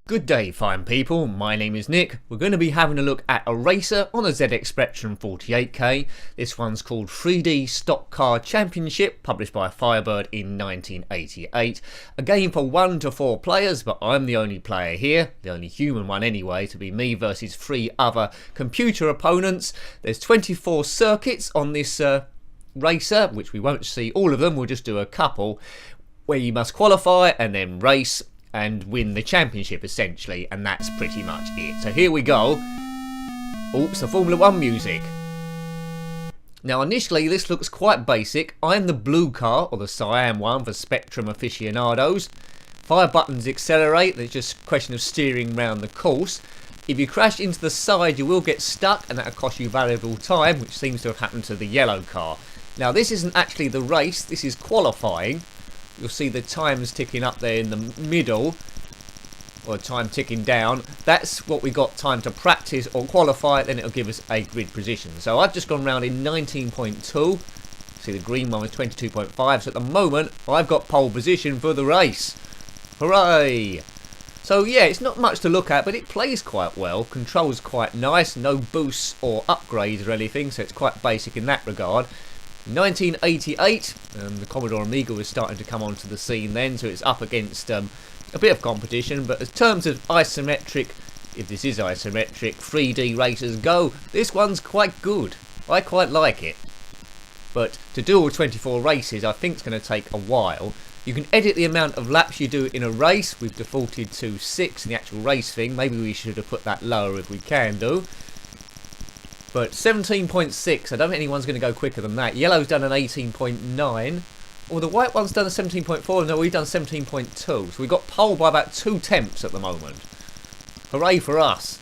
Good day, fine people. My name is Nick. We're going to be having a look at a racer on a ZX Spectrum 48K. This one's called 3D Stock Car Championship, published by Firebird in 1988. A game for 1 to 4 players, but I'm the only player here, the only human one anyway, to be me versus 3 other computer opponents. There's 24 circuits on this racer, which we won't see all of them, we'll just do a couple, where you must qualify and then race and win the championship essentially, and that's pretty much it. So here we go. Oops, the Formula 1 music. Now initially this looks quite basic. I'm the blue car, or the cyan one for Spectrum aficionados. 5 buttons accelerate, there's just a question of steering around the course. If you crash into the side you will get stuck, and that'll cost you valuable time, which seems to have happened to the yellow car. Now this isn't actually the race, this is qualifying. You'll see the times ticking up there in the middle, or time ticking down. That's what we got time to practice or qualify, then it'll give us a grid position. So I've just gone round in 19.2. See the green one was 22.5. So at the moment I've got pole position for the race. Hooray! So yeah, it's not much to look at, but it plays quite well. Controls quite nice, no boosts or upgrades or anything, so it's quite basic in that regard. 1988, the Commodore Amiga was starting to come onto the scene then, so it's up against a bit of competition, but in terms of isometric, if this is isometric, 3D racers go, this one's quite good. I quite like it. But to do all 24 races, I think it's going to take a while. You can edit the amount of laps you do in a race. We've defaulted to 6 in the actual race thing. Maybe we should have put that lower if we can do. But 17.6, I don't think anyone's going to go quicker than that. Yellow's done an 18.9. Or the white one's done a 17.4. No, we've done 17.2. So we've got pole by about 2 tenths at the moment. Hooray for us.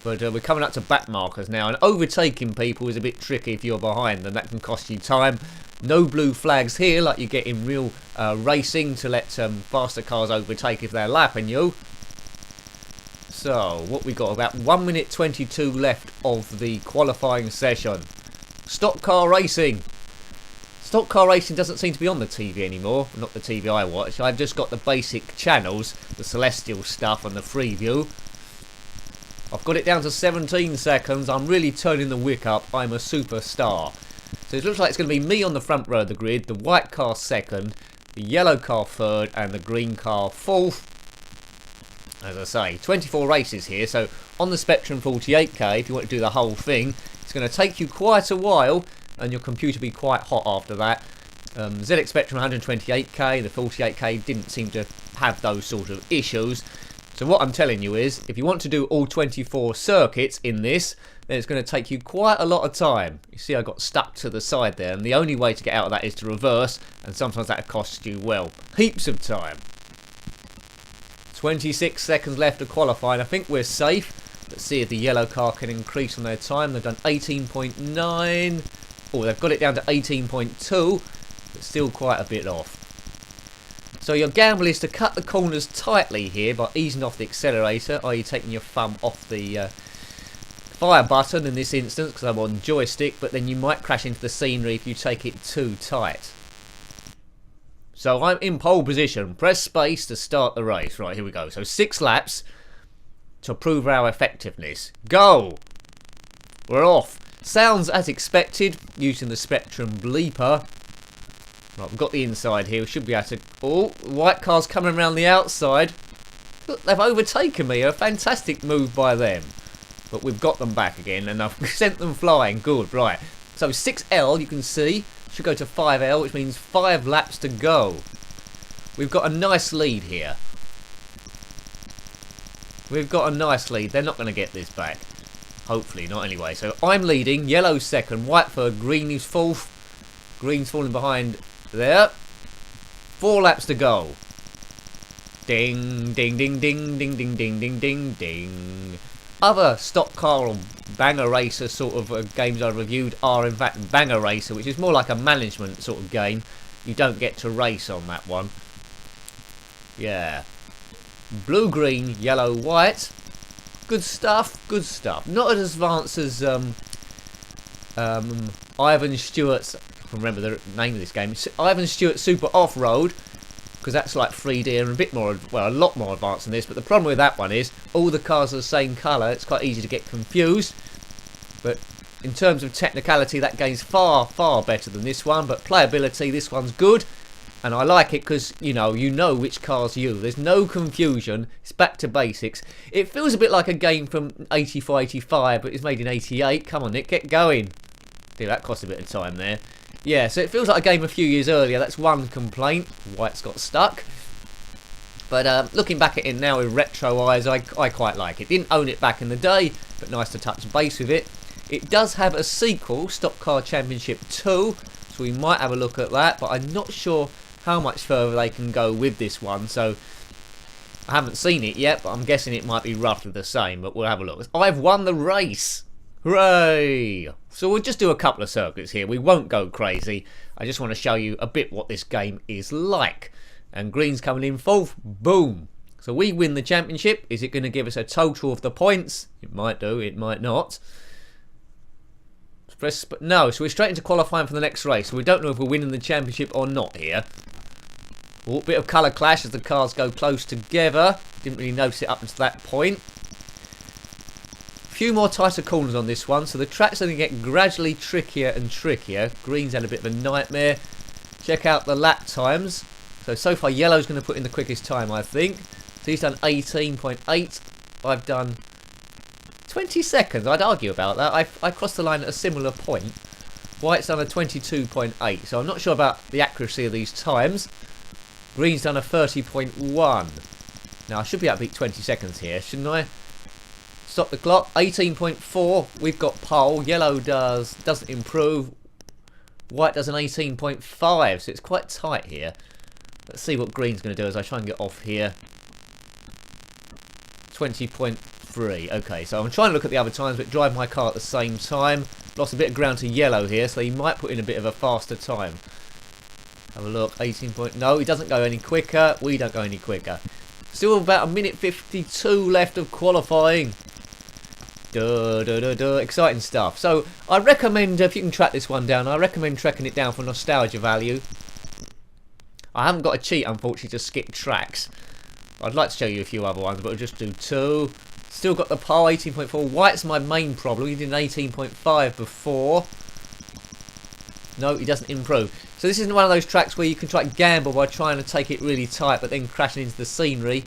But we're coming up to back markers now. And overtaking people is a bit tricky if you're behind them. That can cost you time. No blue flags here like you get in real racing to let faster cars overtake if they're lapping you. So, what we got? About 1 minute 22 left of the qualifying session. Stock car racing. Stock car racing doesn't seem to be on the TV anymore. Not the TV I watch. I've just got the basic channels, the Celestial stuff and the Freeview. I've got it down to 17 seconds. I'm really turning the wick up. I'm a superstar. So it looks like it's going to be me on the front row of the grid, the white car second, the yellow car third, and the green car fourth. As I say, 24 races here, so on the Spectrum 48K, if you want to do the whole thing, it's going to take you quite a while, and your computer will be quite hot after that. ZX Spectrum 128K, the 48K didn't seem to have those sort of issues. So what I'm telling you is, if you want to do all 24 circuits in this, then it's going to take you quite a lot of time. You see I got stuck to the side there, and the only way to get out of that is to reverse, and sometimes that costs you, well, heaps of time. 26 seconds left to qualify, and I think we're safe. Let's see if the yellow car can increase on their time. They've done 18.9. Oh, they've got it down to 18.2, but still quite a bit off. So your gamble is to cut the corners tightly here by easing off the accelerator, i.e. taking your thumb off the fire button in this instance, because I'm on joystick, but then you might crash into the scenery if you take it too tight. So I'm in pole position. Press space to start the race. Right, here we go. So 6 laps to prove our effectiveness. Go! We're off. Sounds as expected using the Spectrum bleeper. Right, we've got the inside here. We should be able to... Oh, the white car's coming around the outside. Look, they've overtaken me. A fantastic move by them. But we've got them back again, and I've sent them flying. Good, right. So 6L, you can see, should go to 5L, which means 5 laps to go. We've got a nice lead here. We've got a nice lead. They're not going to get this back. Hopefully not anyway. So I'm leading. Yellow second. White third. Green is fourth. Green's falling behind there. 4 laps to go. Ding, ding, ding, ding, ding, ding, ding, ding, ding, ding. Other stock car or banger racer sort of games I reviewed are in fact banger racer, which is more like a management sort of game. You don't get to race on that one. Yeah. Blue, green, yellow, white. Good stuff, good stuff. Not as advanced as Ivan Stewart's, I can remember the name of this game, Ivan Stewart Super Off-Road, because that's like 3D and a bit more, well, a lot more advanced than this. But the problem with that one is all the cars are the same colour. It's quite easy to get confused. But in terms of technicality, that game's far, far better than this one. But playability, this one's good. And I like it because, you know which car's you. There's no confusion. It's back to basics. It feels a bit like a game from 84, 85, but it's made in 88. Come on, Nick, get going. Dude, that cost a bit of time there. Yeah, so it feels like a game a few years earlier. That's one complaint. White's got stuck. But looking back at it now with retro eyes, I quite like it. Didn't own it back in the day, but nice to touch base with it. It does have a sequel, Stock Car Championship 2, so we might have a look at that, but I'm not sure how much further they can go with this one, so I haven't seen it yet, but I'm guessing it might be roughly the same, but we'll have a look. I've won the race! Hooray! So we'll just do a couple of circuits here. We won't go crazy. I just want to show you a bit what this game is like. And green's coming in fourth. Boom! So we win the championship. Is it going to give us a total of the points? It might do, it might not. No, so we're straight into qualifying for the next race. So we don't know if we're winning the championship or not here. Oh, bit of colour clash as the cars go close together. Didn't really notice it up until that point. Few more tighter corners on this one, so the track's going to get gradually trickier and trickier. Green's had a bit of a nightmare. Check out the lap times. So far yellow's going to put in the quickest time, I think. So he's done 18.8. I've done 20 seconds. I'd argue about that. I crossed the line at a similar point. White's done a 22.8, so I'm not sure about the accuracy of these times. Green's done a 30.1. Now I should be able to beat 20 seconds here, shouldn't I? Stop the clock. 18.4. We've got pole. Yellow doesn't improve. White does an 18.5. So it's quite tight here. Let's see what green's going to do as I try and get off here. 20.3. Okay, so I'm trying to look at the other times, but drive my car at the same time. Lost a bit of ground to yellow here, so he might put in a bit of a faster time. Have a look. 18. No, he doesn't go any quicker. We don't go any quicker. Still about a minute 52 left of qualifying. Exciting stuff. So I recommend, if you can track this one down, I recommend tracking it down for nostalgia value. I haven't got a cheat, unfortunately, to skip tracks. I'd like to show you a few other ones, but I'll just do two. Still got the pole, 18.4. White's my main problem. He did an 18.5 before. No, he doesn't improve. So this isn't one of those tracks where you can try to gamble by trying to take it really tight, but then crashing into the scenery.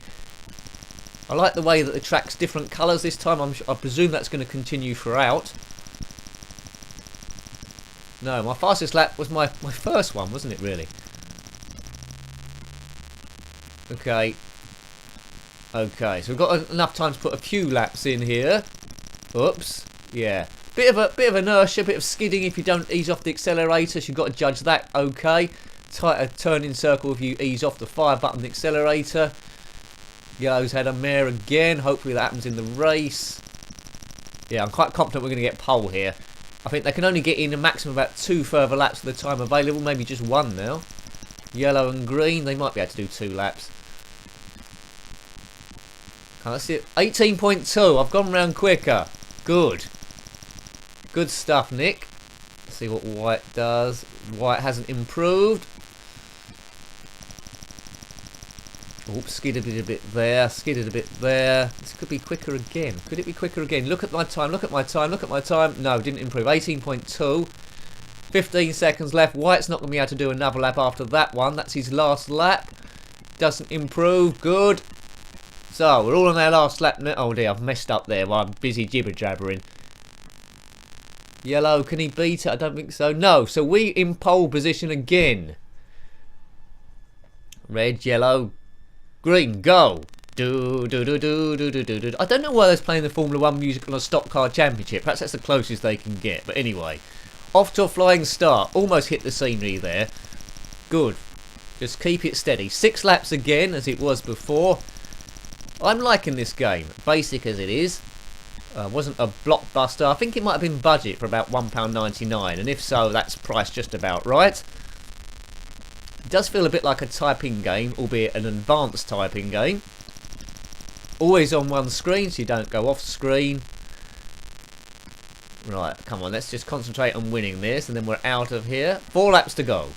I like the way that the track's different colours this time. I presume that's going to continue throughout. No, my fastest lap was my first one, wasn't it, really? Okay. Okay, so we've got enough time to put a few laps in here. Oops. Yeah. Bit of inertia, bit of skidding if you don't ease off the accelerator. So you've got to judge that. Okay. Tighter turning circle if you ease off the fire button, the accelerator. Yellow's had a mare again. Hopefully that happens in the race. Yeah, I'm quite confident we're going to get pole here. I think they can only get in a maximum of about 2 further laps for the time available. Maybe just 1 now. Yellow and green, they might be able to do 2 laps. Can't see it. 18.2. I've gone round quicker. Good. Good stuff, Nick. Let's see what white does. White hasn't improved. Oops, skidded a bit there. Skidded a bit there. This could be quicker again. Could it be quicker again? Look at my time. Look at my time. Look at my time. No, didn't improve. 18.2. 15 seconds left. White's not going to be able to do another lap after that one. That's his last lap. Doesn't improve. Good. So, we're all on our last lap now. Oh dear, I've messed up there while I'm busy jibber-jabbering. Yellow, can he beat it? I don't think so. No, so we in pole position again. Red, yellow, green, go. I don't know why they're playing the Formula 1 music on a stock car championship. Perhaps that's the closest they can get. But anyway, off to a flying start. Almost hit the scenery there. Good. Just keep it steady. 6 laps again, as it was before. I'm liking this game, basic as it is. Wasn't a blockbuster. I think it might have been budget for about £1.99, and if so, that's priced just about right. It does feel a bit like a typing game, albeit an advanced typing game. Always on one screen so you don't go off screen. Right, come on, let's just concentrate on winning this and then we're out of here. 4 laps to go.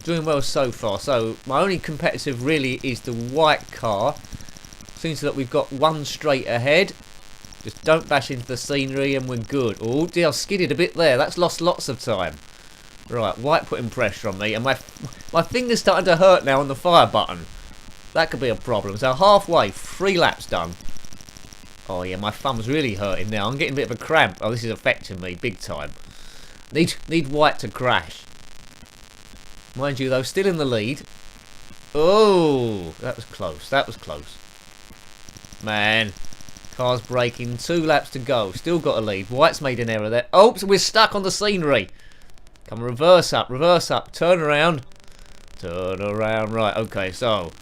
Doing well so far. So my only competitive really is the white car. Seems that we've got one straight ahead. Just don't bash into the scenery and we're good. Oh dear, I skidded a bit there. That's lost lots of time. Right, white putting pressure on me and my finger's starting to hurt now on the fire button. That could be a problem. So halfway, 3 laps done. Oh yeah, my thumb's really hurting now. I'm getting a bit of a cramp. Oh, this is affecting me big time. Need white to crash. Mind you though, still in the lead. Oh, that was close. That was close. Man, car's braking. 2 laps to go. Still got a lead. White's made an error there. Oh, so we're stuck on the scenery. Come reverse up, turn around. Turn around, right, okay, so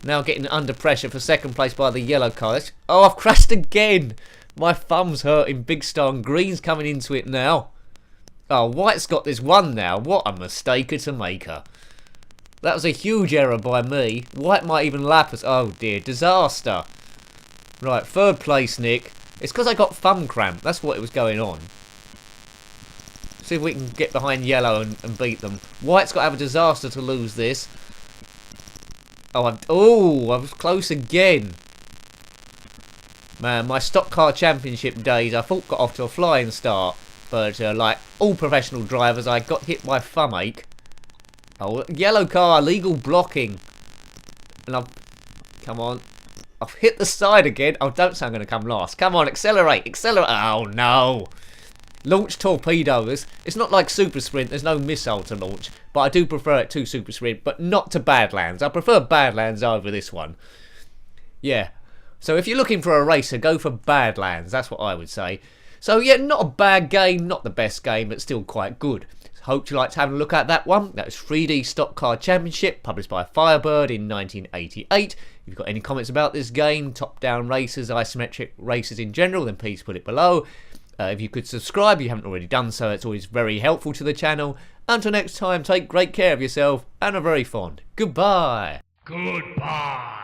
now getting under pressure for second place by the yellow car. Oh, I've crashed again. My thumb's hurting big stone. Green's coming into it now. Oh, white's got this one now. What a mistake to make her. That was a huge error by me. White might even lap us. Oh dear, disaster. Right, 3rd place, Nick. It's because I got thumb cramp. That's what it was going on. See if we can get behind yellow and beat them. White's got to have a disaster to lose this. Oh, I was close again. Man, my stock car championship days, I thought got off to a flying start. But like all professional drivers, I got hit by thumb ache. Oh, yellow car, legal blocking. And come on. I've hit the side again. Oh, don't say I'm going to come last. Come on, accelerate, accelerate. Oh, no. Launch torpedo. It's not like Super Sprint. There's no missile to launch. But I do prefer it to Super Sprint, but not to Badlands. I prefer Badlands over this one. Yeah. So if you're looking for a racer, go for Badlands. That's what I would say. So yeah, not a bad game. Not the best game, but still quite good. Hope you liked having a look at that one. That was 3D Stock Car Championship, published by Firebird in 1988. If you've got any comments about this game, top-down races, isometric races in general, then please put it below. If you could subscribe, you haven't already done so, it's always very helpful to the channel. Until next time, take great care of yourself and are very fond. Goodbye. Goodbye.